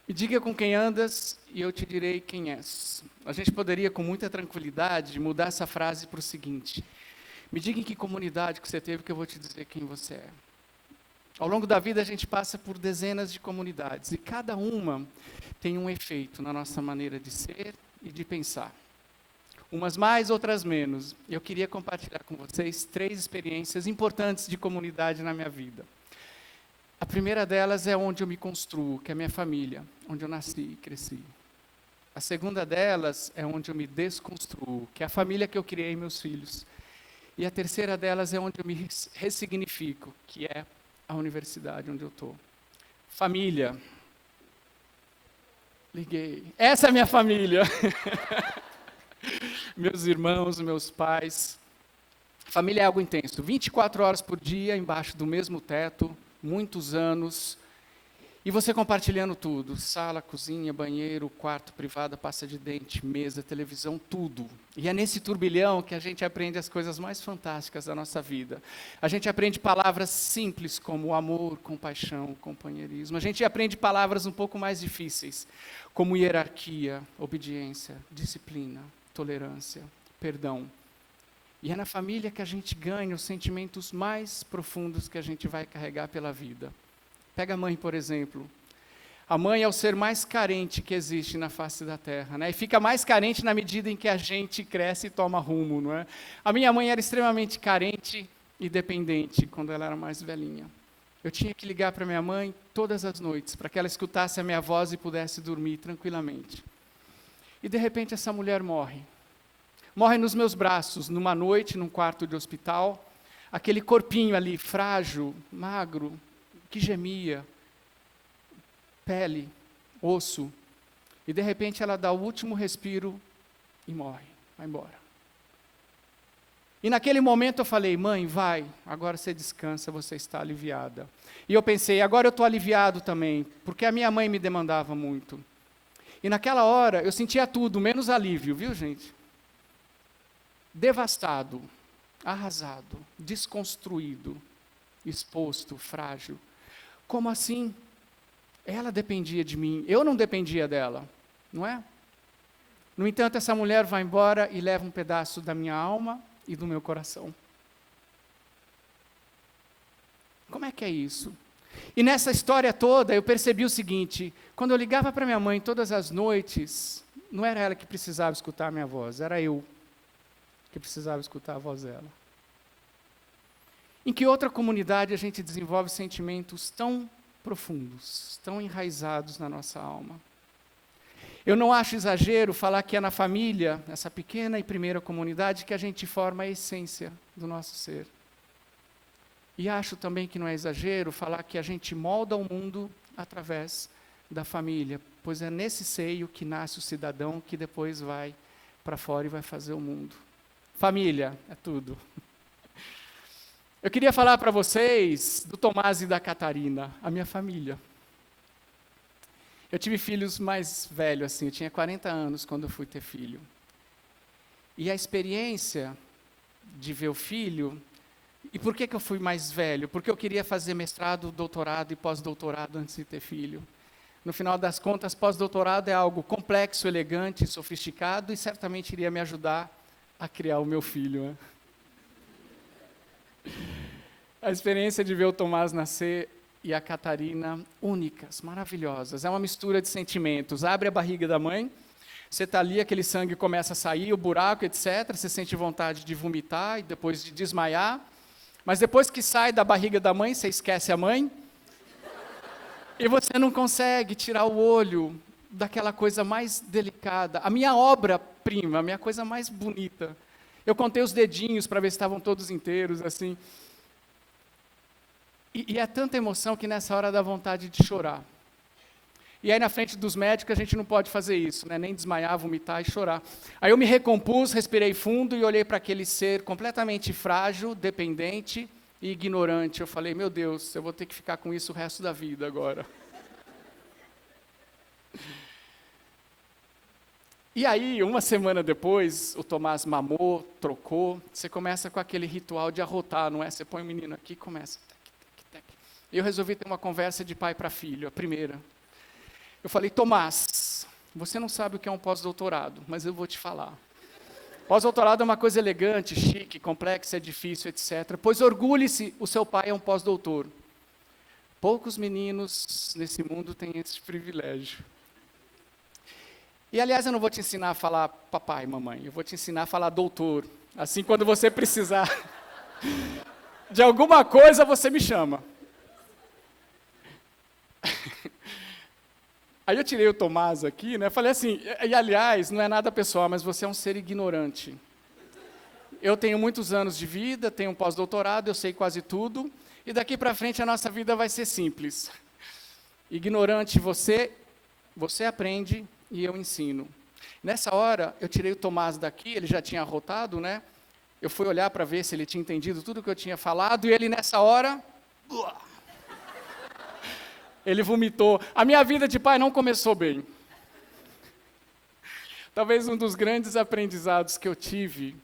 Me diga com quem andas e eu te direi quem és. A gente poderia, com muita tranquilidade, mudar essa frase para o seguinte: me diga em que comunidade que você teve que eu vou te dizer quem você é. Ao longo da vida a gente passa por dezenas de comunidades e cada uma tem um efeito na nossa maneira de ser e de pensar. Umas mais, outras menos. Eu queria compartilhar com vocês 3 experiências importantes de comunidade na minha vida. A primeira delas é onde eu me construo, que é a minha família, onde eu nasci e cresci. A segunda delas é onde eu me desconstruo, que é a família que eu criei meus filhos. E a terceira delas é onde eu me ressignifico, que é a universidade onde eu estou. Família. Liguei. Essa é a minha família. Meus irmãos, meus pais. Família é algo intenso. 24 horas por dia, embaixo do mesmo teto, muitos anos. E você compartilhando tudo. Sala, cozinha, banheiro, quarto privado, pasta de dente, mesa, televisão, tudo. E é nesse turbilhão que a gente aprende as coisas mais fantásticas da nossa vida. A gente aprende palavras simples como amor, compaixão, companheirismo. A gente aprende palavras um pouco mais difíceis, como hierarquia, obediência, disciplina, tolerância, perdão. E é na família que a gente ganha os sentimentos mais profundos que a gente vai carregar pela vida. Pega a mãe, por exemplo. A mãe é o ser mais carente que existe na face da terra, né? E fica mais carente na medida em que a gente cresce e toma rumo, não é? A minha mãe era extremamente carente e dependente quando ela era mais velhinha. Eu tinha que ligar para minha mãe todas as noites, para que ela escutasse a minha voz e pudesse dormir tranquilamente. E de repente essa mulher morre. Morre nos meus braços, numa noite, num quarto de hospital. Aquele corpinho ali, frágil, magro, que gemia, pele, osso, e de repente ela dá o último respiro e morre, vai embora. E naquele momento eu falei, mãe, vai, agora você descansa, você está aliviada. E eu pensei, agora eu estou aliviado também, porque a minha mãe me demandava muito. E naquela hora eu sentia tudo, menos alívio, viu, gente? Devastado, arrasado, desconstruído, exposto, frágil. Como assim? Ela dependia de mim, eu não dependia dela, não é? No entanto, essa mulher vai embora e leva um pedaço da minha alma e do meu coração. Como é que é isso? E nessa história toda, eu percebi o seguinte, quando eu ligava para minha mãe todas as noites, não era ela que precisava escutar a minha voz, era eu que precisava escutar a voz dela. Em que outra comunidade a gente desenvolve sentimentos tão profundos, tão enraizados na nossa alma? Eu não acho exagero falar que é na família, nessa pequena e primeira comunidade, que a gente forma a essência do nosso ser. E acho também que não é exagero falar que a gente molda o mundo através da família, pois é nesse seio que nasce o cidadão que depois vai para fora e vai fazer o mundo. Família é tudo. Eu queria falar para vocês do Tomás e da Catarina, a minha família. Eu tive filhos mais velhos, assim, eu tinha 40 anos quando eu fui ter filho. E a experiência de ver o filho, e por que eu fui mais velho? Porque eu queria fazer mestrado, doutorado e pós-doutorado antes de ter filho. No final das contas, pós-doutorado é algo complexo, elegante, sofisticado e certamente iria me ajudar a criar o meu filho, né? A experiência de ver o Tomás nascer e a Catarina, únicas, maravilhosas. É uma mistura de sentimentos. Abre a barriga da mãe, você está ali, aquele sangue começa a sair, o buraco, etc. Você sente vontade de vomitar e depois de desmaiar. Mas depois que sai da barriga da mãe, você esquece a mãe. E você não consegue tirar o olho daquela coisa mais delicada. A minha obra-prima, a minha coisa mais bonita. Eu contei os dedinhos para ver se estavam todos inteiros, assim. E é tanta emoção que nessa hora dá vontade de chorar. E aí na frente dos médicos a gente não pode fazer isso, né? Nem desmaiar, vomitar e chorar. Aí eu me recompus, respirei fundo e olhei para aquele ser completamente frágil, dependente e ignorante. Eu falei, meu Deus, eu vou ter que ficar com isso o resto da vida agora. E aí, uma semana depois, o Tomás mamou, trocou. Você começa com aquele ritual de arrotar, não é? Você põe o menino aqui e começa. Eu resolvi ter uma conversa de pai para filho, a primeira. Eu falei, Tomás, você não sabe o que é um pós-doutorado, mas eu vou te falar. Pós-doutorado é uma coisa elegante, chique, complexa, é difícil, etc. Pois orgulhe-se, o seu pai é um pós-doutor. Poucos meninos nesse mundo têm esse privilégio. E, aliás, eu não vou te ensinar a falar papai, mamãe, eu vou te ensinar a falar doutor. Assim, quando você precisar de alguma coisa, você me chama. Aí eu tirei o Tomás aqui, né? Falei assim, e aliás, não é nada pessoal, mas você é um ser ignorante. Eu tenho muitos anos de vida, tenho um pós-doutorado, eu sei quase tudo, e daqui para frente a nossa vida vai ser simples. Ignorante você aprende e eu ensino. Nessa hora, eu tirei o Tomás daqui, ele já tinha arrotado, né? Eu fui olhar para ver se ele tinha entendido tudo que eu tinha falado, e ele nessa hora... Ele vomitou. A minha vida de pai não começou bem. Talvez um dos grandes aprendizados que eu tive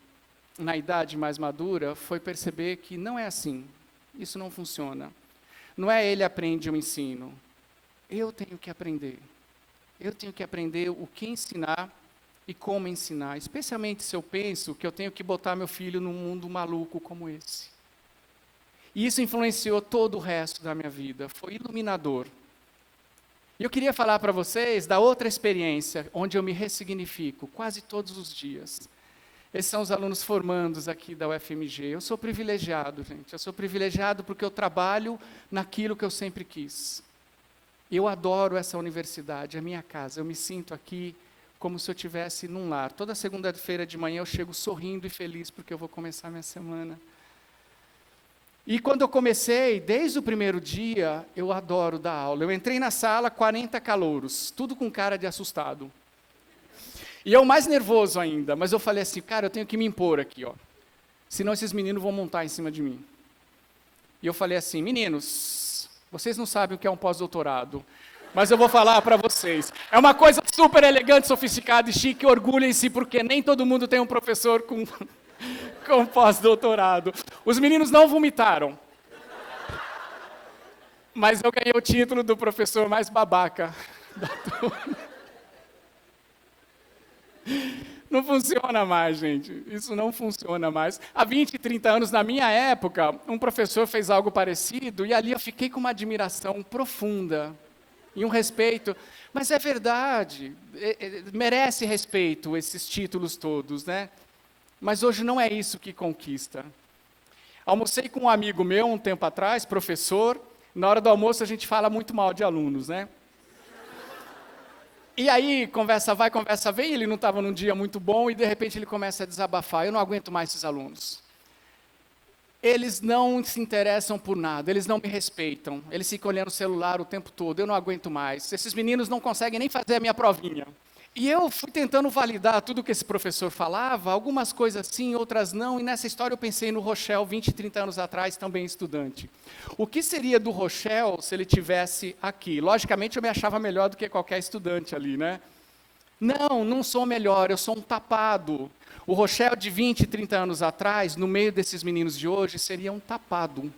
na idade mais madura foi perceber que não é assim. Isso não funciona. Não é ele aprende, eu ensino. Eu tenho que aprender. Eu tenho que aprender o que ensinar e como ensinar. Especialmente se eu penso que eu tenho que botar meu filho num mundo maluco como esse. E isso influenciou todo o resto da minha vida. Foi iluminador. E eu queria falar para vocês da outra experiência, onde eu me ressignifico, quase todos os dias. Esses são os alunos formandos aqui da UFMG. Eu sou privilegiado, gente. Eu sou privilegiado porque eu trabalho naquilo que eu sempre quis. Eu adoro essa universidade, é minha casa. Eu me sinto aqui como se eu estivesse num lar. Toda segunda-feira de manhã eu chego sorrindo e feliz porque eu vou começar minha semana. E quando eu comecei, desde o primeiro dia, eu adoro dar aula. Eu entrei na sala, 40 calouros, tudo com cara de assustado. E eu mais nervoso ainda, mas eu falei assim, cara, eu tenho que me impor aqui, ó. Senão esses meninos vão montar em cima de mim. E eu falei assim, meninos, vocês não sabem o que é um pós-doutorado, mas eu vou falar para vocês. É uma coisa super elegante, sofisticada e chique, orgulhem-se, porque nem todo mundo tem um professor com pós-doutorado. Os meninos não vomitaram. Mas eu ganhei o título do professor mais babaca da turma. Não funciona mais, gente. Isso não funciona mais. Há 20, 30 anos, na minha época, um professor fez algo parecido e ali eu fiquei com uma admiração profunda e um respeito. Mas é verdade, merece respeito esses títulos todos, né? Mas hoje não é isso que conquista. Almocei com um amigo meu um tempo atrás, professor. Na hora do almoço a gente fala muito mal de alunos, né? E aí, conversa vai, conversa vem, ele não estava num dia muito bom e de repente ele começa a desabafar. Eu não aguento mais esses alunos. Eles não se interessam por nada, eles não me respeitam. Eles ficam olhando o celular o tempo todo, eu não aguento mais. Esses meninos não conseguem nem fazer a minha provinha. E eu fui tentando validar tudo que esse professor falava, algumas coisas sim, outras não, e nessa história eu pensei no Rochelle, 20, 30 anos atrás, também estudante. O que seria do Rochelle se ele tivesse aqui? Logicamente eu me achava melhor do que qualquer estudante ali, né? Não sou melhor, eu sou um tapado. O Rochelle de 20, 30 anos atrás, no meio desses meninos de hoje, seria um tapado.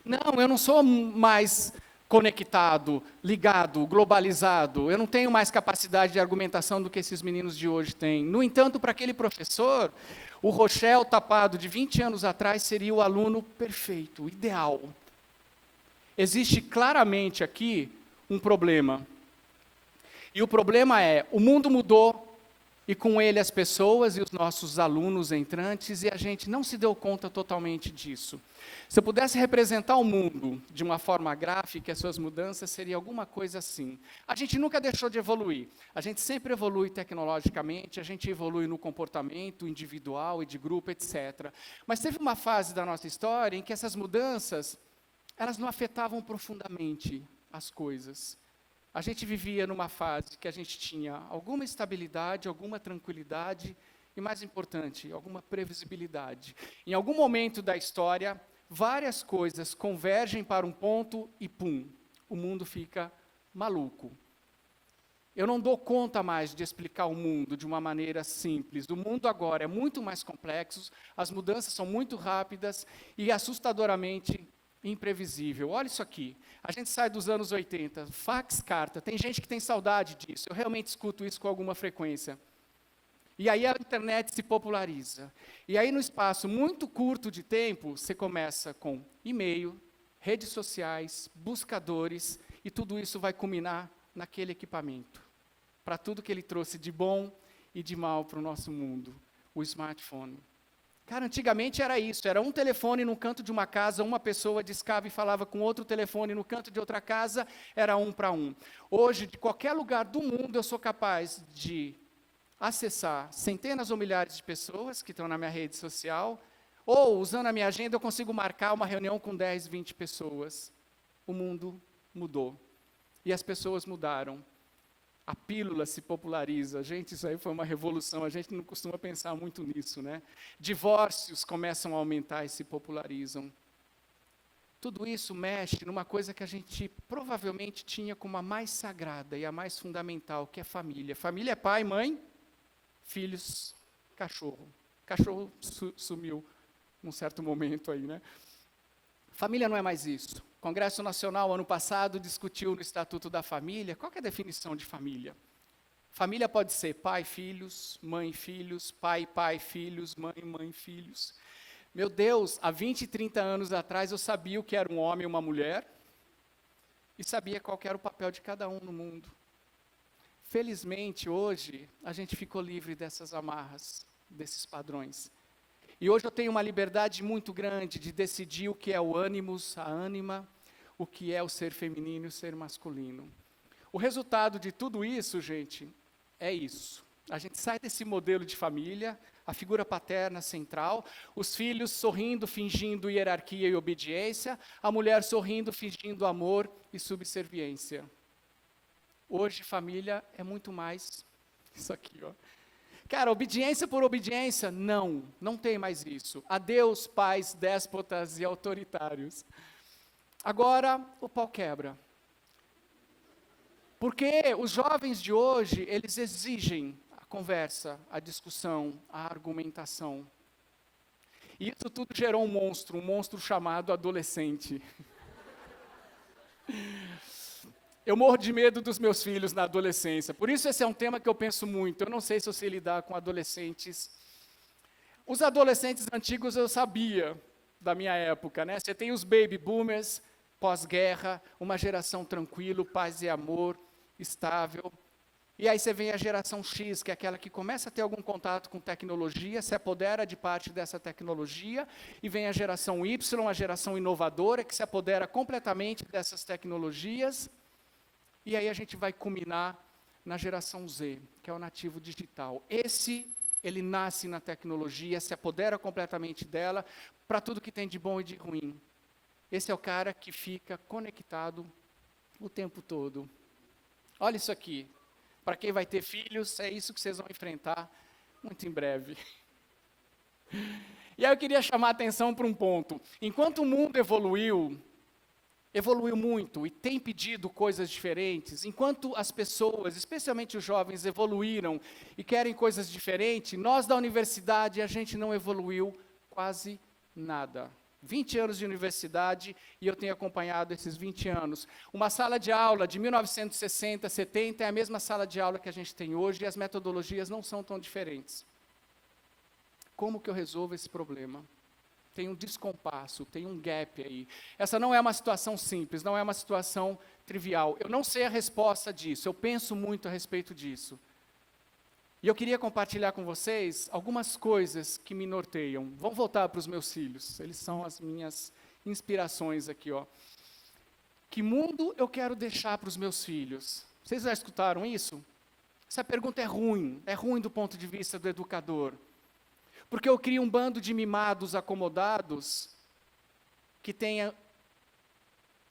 Não, eu não sou mais conectado, ligado, globalizado. Eu não tenho mais capacidade de argumentação do que esses meninos de hoje têm. No entanto, para aquele professor, o Rochelle tapado de 20 anos atrás seria o aluno perfeito, ideal. Existe claramente aqui um problema. E o problema é, o mundo mudou, e com ele as pessoas e os nossos alunos entrantes, e a gente não se deu conta totalmente disso. Se eu pudesse representar o mundo de uma forma gráfica, as suas mudanças seria alguma coisa assim. A gente nunca deixou de evoluir. A gente sempre evolui tecnologicamente, a gente evolui no comportamento individual e de grupo, etc. Mas teve uma fase da nossa história em que essas mudanças, elas não afetavam profundamente as coisas. A gente vivia numa fase que a gente tinha alguma estabilidade, alguma tranquilidade e, mais importante, alguma previsibilidade. Em algum momento da história, várias coisas convergem para um ponto e, pum, o mundo fica maluco. Eu não dou conta mais de explicar o mundo de uma maneira simples. O mundo agora é muito mais complexo, as mudanças são muito rápidas e, assustadoramente, imprevisível. Olha isso aqui. A gente sai dos anos 80, fax, carta. Tem gente que tem saudade disso. Eu realmente escuto isso com alguma frequência. E aí a internet se populariza. E aí, no espaço muito curto de tempo, você começa com e-mail, redes sociais, buscadores, e tudo isso vai culminar naquele equipamento. Para tudo que ele trouxe de bom e de mal para o nosso mundo, o smartphone. Cara, antigamente era isso, era um telefone no canto de uma casa, uma pessoa discava e falava com outro telefone no canto de outra casa, era um para um. Hoje, de qualquer lugar do mundo, eu sou capaz de acessar centenas ou milhares de pessoas que estão na minha rede social, ou, usando a minha agenda, eu consigo marcar uma reunião com 10, 20 pessoas. O mundo mudou. E as pessoas mudaram. A pílula se populariza. Gente, isso aí foi uma revolução. A gente não costuma pensar muito nisso, né? Divórcios começam a aumentar e se popularizam. Tudo isso mexe numa coisa que a gente provavelmente tinha como a mais sagrada e a mais fundamental, que é família. Família é pai, mãe, filhos, cachorro. Cachorro sumiu num certo momento aí, né? Família não é mais isso. O Congresso Nacional, ano passado, discutiu no Estatuto da Família, qual que é a definição de família? Família pode ser pai, filhos, pai, filhos, mãe, filhos. Meu Deus, há 20, 30 anos atrás eu sabia o que era um homem e uma mulher, e sabia qual que era o papel de cada um no mundo. Felizmente, hoje, a gente ficou livre dessas amarras, desses padrões. E hoje eu tenho uma liberdade muito grande de decidir o que é o ânimos, a ânima, o que é o ser feminino e o ser masculino. O resultado de tudo isso, gente, é isso. A gente sai desse modelo de família, a figura paterna central, os filhos sorrindo, fingindo hierarquia e obediência, a mulher sorrindo, fingindo amor e subserviência. Hoje, família é muito mais isso aqui, ó. Cara, obediência por obediência? Não tem mais isso. Adeus, pais déspotas e autoritários. Agora, o pau quebra. Porque os jovens de hoje, eles exigem a conversa, a discussão, a argumentação. E isso tudo gerou um monstro chamado adolescente. Eu morro de medo dos meus filhos na adolescência. Por isso esse é um tema que eu penso muito. Eu não sei se eu sei lidar com adolescentes. Os adolescentes antigos eu sabia, da minha época, né? Você tem os baby boomers, pós-guerra, uma geração tranquila, paz e amor, estável. E aí você vem a geração X, que é aquela que começa a ter algum contato com tecnologia, se apodera de parte dessa tecnologia, e vem a geração Y, a geração inovadora, que se apodera completamente dessas tecnologias. E aí a gente vai culminar na geração Z, que é o nativo digital. Ele nasce na tecnologia, se apodera completamente dela, para tudo que tem de bom e de ruim. Esse é o cara que fica conectado o tempo todo. Olha isso aqui. Para quem vai ter filhos, é isso que vocês vão enfrentar muito em breve. E aí eu queria chamar a atenção para um ponto. Enquanto o mundo evoluiu muito e tem pedido coisas diferentes, enquanto as pessoas, especialmente os jovens, evoluíram e querem coisas diferentes, nós da universidade, a gente não evoluiu quase nada. 20 anos de universidade e eu tenho acompanhado esses 20 anos. Uma sala de aula de 1960, 70 é a mesma sala de aula que a gente tem hoje e as metodologias não são tão diferentes. Como que eu resolvo esse problema? Tem um descompasso, tem um gap aí. Essa não é uma situação simples, não é uma situação trivial. Eu não sei a resposta disso, eu penso muito a respeito disso. E eu queria compartilhar com vocês algumas coisas que me norteiam. Vamos voltar para os meus filhos, eles são as minhas inspirações aqui, ó. Que mundo eu quero deixar para os meus filhos? Vocês já escutaram isso? Essa pergunta é ruim do ponto de vista do educador. Porque eu crio um bando de mimados acomodados que tenha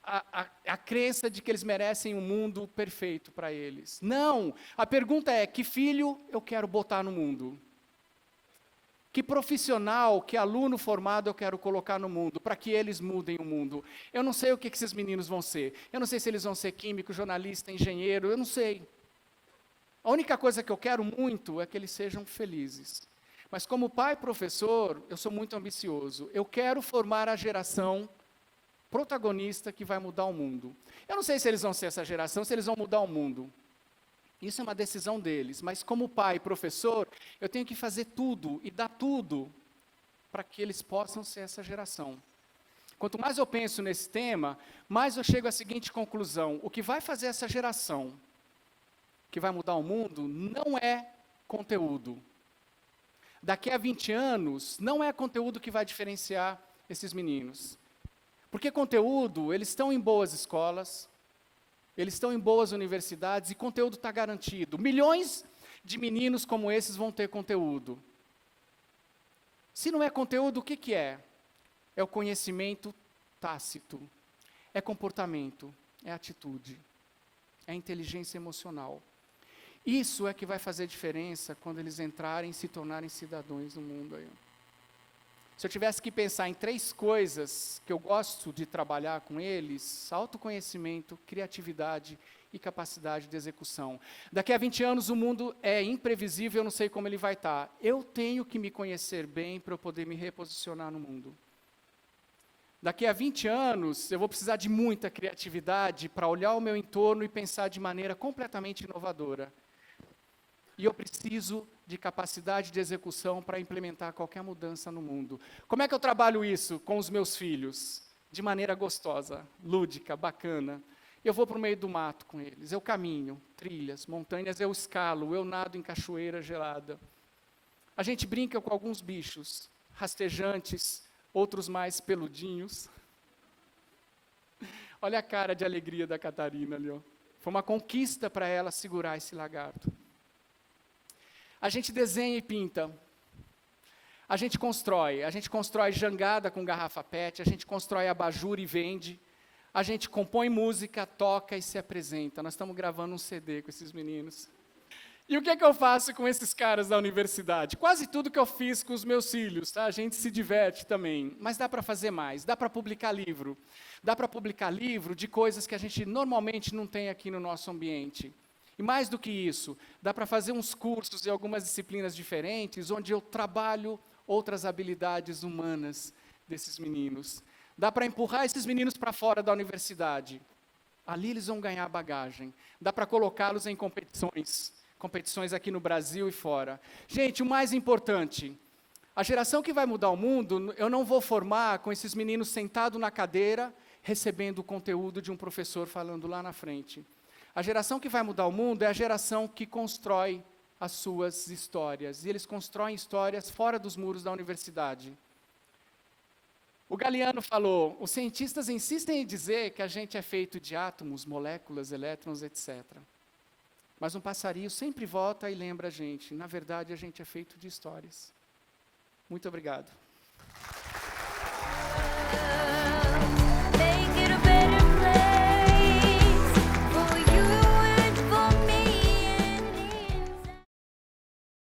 a crença de que eles merecem um mundo perfeito para eles. Não! A pergunta é, que filho eu quero botar no mundo? Que profissional, que aluno formado eu quero colocar no mundo, para que eles mudem o mundo? Eu não sei o que esses meninos vão ser. Eu não sei se eles vão ser químico, jornalista, engenheiro, eu não sei. A única coisa que eu quero muito é que eles sejam felizes. Mas como pai e professor, eu sou muito ambicioso. Eu quero formar a geração protagonista que vai mudar o mundo. Eu não sei se eles vão ser essa geração, se eles vão mudar o mundo. Isso é uma decisão deles, mas como pai e professor, eu tenho que fazer tudo e dar tudo para que eles possam ser essa geração. Quanto mais eu penso nesse tema, mais eu chego à seguinte conclusão: o que vai fazer essa geração, que vai mudar o mundo, não é conteúdo. Daqui a 20 anos, não é conteúdo que vai diferenciar esses meninos. Porque conteúdo, eles estão em boas escolas, eles estão em boas universidades e conteúdo está garantido. Milhões de meninos como esses vão ter conteúdo. Se não é conteúdo, o que que é? É o conhecimento tácito, é comportamento, é atitude, é inteligência emocional. Isso é que vai fazer diferença quando eles entrarem e se tornarem cidadãos no mundo aí. Se eu tivesse que pensar em 3 coisas que eu gosto de trabalhar com eles: autoconhecimento, criatividade e capacidade de execução. Daqui a 20 anos o mundo é imprevisível, eu não sei como ele vai estar. Eu tenho que me conhecer bem para eu poder me reposicionar no mundo. Daqui a 20 anos eu vou precisar de muita criatividade para olhar o meu entorno e pensar de maneira completamente inovadora. E eu preciso de capacidade de execução para implementar qualquer mudança no mundo. Como é que eu trabalho isso com os meus filhos? De maneira gostosa, lúdica, bacana. Eu vou para o meio do mato com eles, eu caminho, trilhas, montanhas, eu escalo, eu nado em cachoeira gelada. A gente brinca com alguns bichos, rastejantes, outros mais peludinhos. Olha a cara de alegria da Catarina ali, ó. Foi uma conquista para ela segurar esse lagarto. A gente desenha e pinta. A gente constrói jangada com garrafa PET, a gente constrói abajur e vende. A gente compõe música, toca e se apresenta. Nós estamos gravando um CD com esses meninos. E o que é que eu faço com esses caras da universidade? Quase tudo que eu fiz com os meus filhos, tá? A gente se diverte também, mas dá para fazer mais, dá para publicar livro. Dá para publicar livro de coisas que a gente normalmente não tem aqui no nosso ambiente. E mais do que isso, dá para fazer uns cursos e algumas disciplinas diferentes, onde eu trabalho outras habilidades humanas desses meninos. Dá para empurrar esses meninos para fora da universidade. Ali eles vão ganhar bagagem. Dá para colocá-los em competições aqui no Brasil e fora. Gente, o mais importante, a geração que vai mudar o mundo, eu não vou formar com esses meninos sentados na cadeira, recebendo o conteúdo de um professor falando lá na frente. A geração que vai mudar o mundo é a geração que constrói as suas histórias. E eles constroem histórias fora dos muros da universidade. O Galeano falou: os cientistas insistem em dizer que a gente é feito de átomos, moléculas, elétrons, etc. Mas um passarinho sempre volta e lembra a gente: na verdade, a gente é feito de histórias. Muito obrigado.